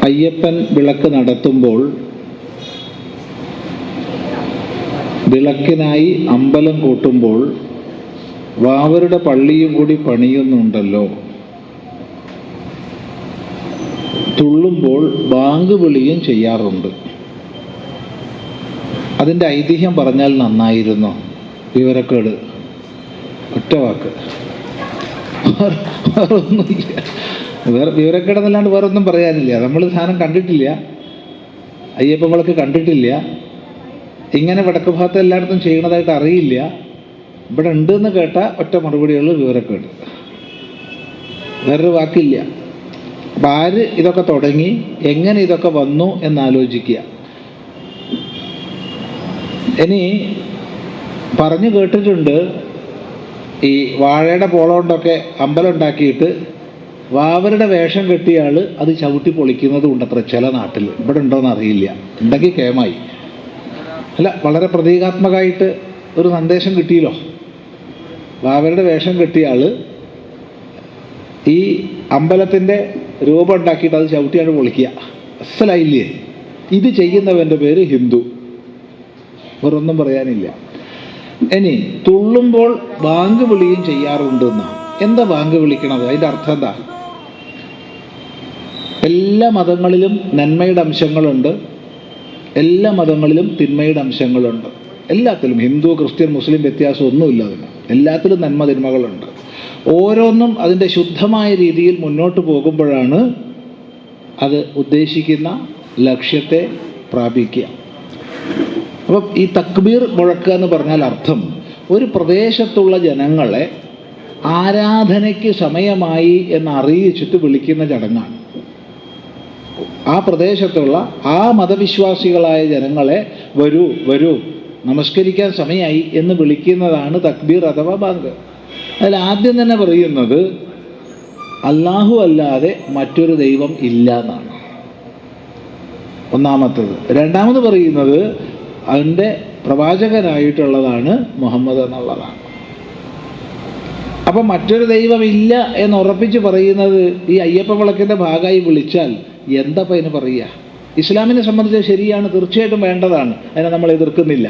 അയ്യപ്പൻ വിളക്ക് നടത്തുമ്പോൾ വിളക്കിനായി അമ്പലം കൂട്ടുമ്പോൾ വാവരുടെ പള്ളിയും കൂടി പണിയുന്നുണ്ടല്ലോ. തുള്ളുമ്പോൾ ബാങ്ക് വിളിയും ചെയ്യാറുണ്ട്. അതിൻ്റെ ഐതിഹ്യം പറഞ്ഞാൽ നന്നായിരുന്നു. വിവരക്കേട്, ഒറ്റ വാക്ക്, വേറൊന്നുമില്ല. വിവരക്കേടെന്നല്ലാണ്ട് വേറൊന്നും പറയാനില്ല. നമ്മൾ സാധനം കണ്ടിട്ടില്ല, അയ്യപ്പൻ വിളക്ക് കണ്ടിട്ടില്ല, ഇങ്ങനെ വടക്ക് ഭാഗത്ത് എല്ലായിടത്തും ചെയ്യണതായിട്ട് അറിയില്ല. ഇവിടെ ഉണ്ടെന്ന് കേട്ട ഒറ്റ മറുപടികൾ വിവരക്കേട്, വേറൊരു വാക്കില്ല. അപ്പം ആര് ഇതൊക്കെ തുടങ്ങി, എങ്ങനെ ഇതൊക്കെ വന്നു എന്നാലോചിക്കുക. ഇനി പറഞ്ഞു കേട്ടിട്ടുണ്ട്, ഈ വാഴയുടെ പോള കൊണ്ടൊക്കെ അമ്പലം ഉണ്ടാക്കിയിട്ട് വാവരുടെ വേഷം കെട്ടിയ ആൾ അത് ചവിട്ടി പൊളിക്കുന്നതും ഉണ്ടത്ര ചില നാട്ടിൽ. ഇവിടെ ഉണ്ടോയെന്ന് അറിയില്ല, ഉണ്ടെങ്കിൽ കേമായി. അല്ല, വളരെ പ്രതീകാത്മകമായിട്ട് ഒരു സന്ദേശം കിട്ടിയല്ലോ. വാവരുടെ വേഷം കെട്ടിയ ആൾ ഈ അമ്പലത്തിൻ്റെ രൂപം ഉണ്ടാക്കിയിട്ട് അത് ചവിട്ടിയാണ് പൊളിക്കുക. അസലായില്ലേ? ഇത് ചെയ്യുന്നവൻ്റെ പേര് ഹിന്ദു, വേറൊന്നും പറയാനില്ല. ഇനി തുള്ളുമ്പോൾ ബാങ്ക് വിളിയും ചെയ്യാറുണ്ടെന്നാണ്. എന്താ ബാങ്ക് വിളിക്കണത്? അതിൻ്റെ അർത്ഥം എന്താ? എല്ലാ മതങ്ങളിലും നന്മയുടെ അംശങ്ങളുണ്ട്, എല്ലാ മതങ്ങളിലും തിന്മയുടെ അംശങ്ങളുണ്ട്. എല്ലാത്തിലും, ഹിന്ദു, ക്രിസ്ത്യൻ, മുസ്ലിം വ്യത്യാസം ഒന്നുമില്ല. അതിന് എല്ലാത്തിലും നന്മ തിന്മകളുണ്ട്. ഓരോന്നും അതിൻ്റെ ശുദ്ധമായ രീതിയിൽ മുന്നോട്ട് പോകുമ്പോഴാണ് അത് ഉദ്ദേശിക്കുന്ന ലക്ഷ്യത്തെ പ്രാപിക്കുക. അപ്പം ഈ തക്ബീർ മുഴക്കുക എന്ന് പറഞ്ഞാൽ അർത്ഥം ഒരു പ്രദേശത്തുള്ള ജനങ്ങളെ ആരാധനയ്ക്ക് സമയമായി എന്നറിയിച്ചിട്ട് വിളിക്കുന്ന ചടങ്ങാണ്. ആ പ്രദേശത്തുള്ള ആ മതവിശ്വാസികളായ ജനങ്ങളെ വരൂ വരൂ, നമസ്കരിക്കാൻ സമയമായി എന്ന് വിളിക്കുന്നതാണ് തക്ബീർ അഥവാ ബാങ്ക്. അതിൽ ആദ്യം തന്നെ പറയുന്നത് അല്ലാഹു അല്ലാതെ മറ്റൊരു ദൈവം ഇല്ല എന്നാണ് ഒന്നാമത്തത്. രണ്ടാമത് പറയുന്നത് അതിൻ്റെ പ്രവാചകനായിട്ടുള്ളതാണ് മുഹമ്മദ് എന്നുള്ളതാണ്. അപ്പം മറ്റൊരു ദൈവമില്ല എന്ന് ഉറപ്പിച്ച് പറയുന്നത് ഈ അയ്യപ്പ വിളക്കിൻ്റെ ഭാഗമായി വിളിച്ചാൽ എന്താ അതിന് പറയുക? ഇസ്ലാമിനെ സംബന്ധിച്ച് ശരിയാണ്, തീർച്ചയായിട്ടും വേണ്ടതാണ്, അതിനെ നമ്മൾ എതിർക്കുന്നില്ല.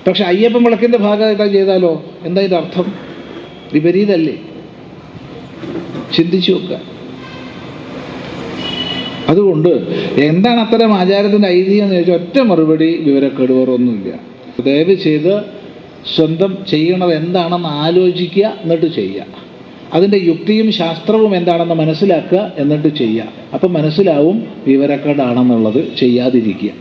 പക്ഷെ അയ്യപ്പൻ വിളക്കിൻ്റെ ഭാഗമായിട്ട് ചെയ്താലോ എന്താ ഇതിൻ്റെ അർത്ഥം? വിപരീതല്ലേ? ചിന്തിച്ചു നോക്കുക. അതുകൊണ്ട് എന്താണ് അത്തരം ആചാരത്തിൻ്റെ ഐതിഹ്യം എന്ന് ചോദിച്ചാൽ ഒറ്റ മറുപടി വിവരക്കേട്, വേറൊന്നുമില്ല. ദയവ് ചെയ്ത് സ്വന്തം ചെയ്യണത് എന്താണെന്ന് ആലോചിക്കുക, എന്നിട്ട് ചെയ്യുക. അതിൻ്റെ യുക്തിയും ശാസ്ത്രവും എന്താണെന്ന് മനസ്സിലാക്കുക, എന്നിട്ട് ചെയ്യുക. അപ്പം മനസ്സിലാവും വിവരക്കേടാണെന്നുള്ളത്. ചെയ്യാതിരിക്കുക.